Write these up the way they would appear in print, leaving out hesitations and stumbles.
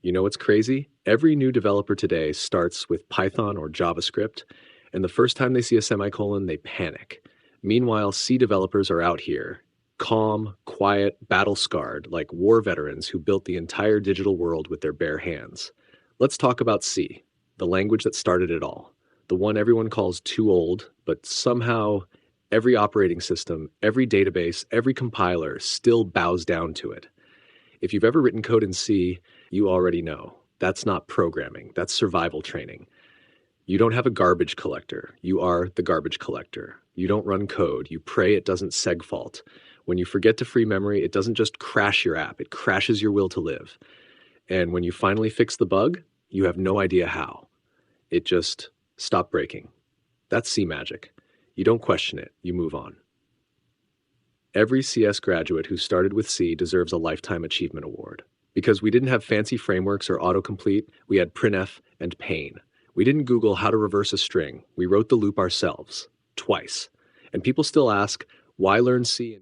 You know what's crazy? Every new developer today starts with Python or JavaScript, and the first time they see a semicolon, they panic. Meanwhile, C developers are out here, calm, quiet, battle-scarred, like war veterans who built the entire digital world with their bare hands. Let's talk about C, the language that started it all, the one everyone calls too old, but somehow every operating system, every database, every compiler still bows down to it. If you've ever written code in C, you already know. That's not programming, that's survival training. You don't have a garbage collector. You are the garbage collector. You don't run code. You pray it doesn't segfault. When you forget to free memory, it doesn't just crash your app, it crashes your will to live. And when you finally fix the bug, you have no idea how. It just stopped breaking. That's C magic. You don't question it, you move on. Every CS graduate who started with C deserves a Lifetime Achievement Award. Because we didn't have fancy frameworks or autocomplete, we had printf and pain. We didn't Google how to reverse a string. We wrote the loop ourselves, twice. And people still ask, why learn C?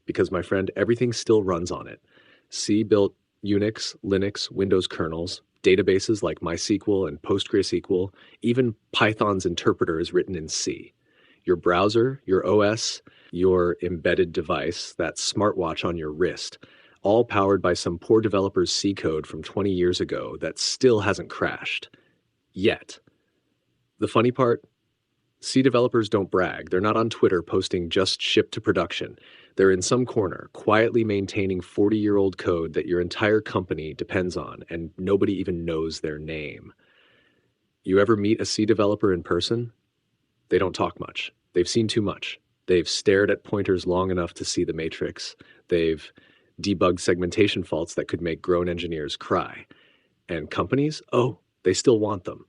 Because, my friend, everything still runs on it. C built Unix, Linux, Windows kernels, databases like MySQL and PostgreSQL, even Python's interpreter is written in C. Your browser, your OS, your embedded device, that smartwatch on your wrist, all powered by some poor developer's C code from 20 years ago that still hasn't crashed. Yet. The funny part? C developers don't brag. They're not on Twitter posting just shipped to production. They're in some corner, quietly maintaining 40-year-old code that your entire company depends on, and nobody even knows their name. You ever meet a C developer in person? They don't talk much. They've seen too much. They've stared at pointers long enough to see the matrix. They've debugged segmentation faults that could make grown engineers cry. And companies? Oh, they still want them.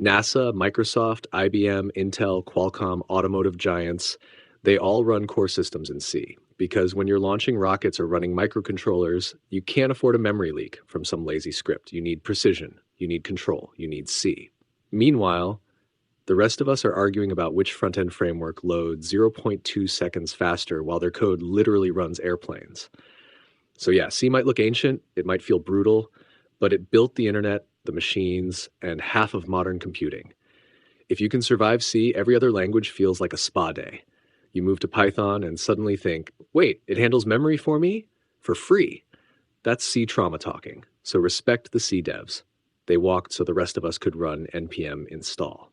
NASA, Microsoft, IBM, Intel, Qualcomm, automotive giants, they all run core systems in C. Because when you're launching rockets or running microcontrollers, you can't afford a memory leak from some lazy script. You need precision. You need control. You need C. Meanwhile, the rest of us are arguing about which front-end framework loads 0.2 seconds faster while their code literally runs airplanes. So yeah, C might look ancient, it might feel brutal, but it built the internet, the machines, and half of modern computing. If you can survive C, every other language feels like a spa day. You move to Python and suddenly think, wait, it handles memory for me? For free. That's C trauma talking. So respect the C devs. They walked so the rest of us could run npm install.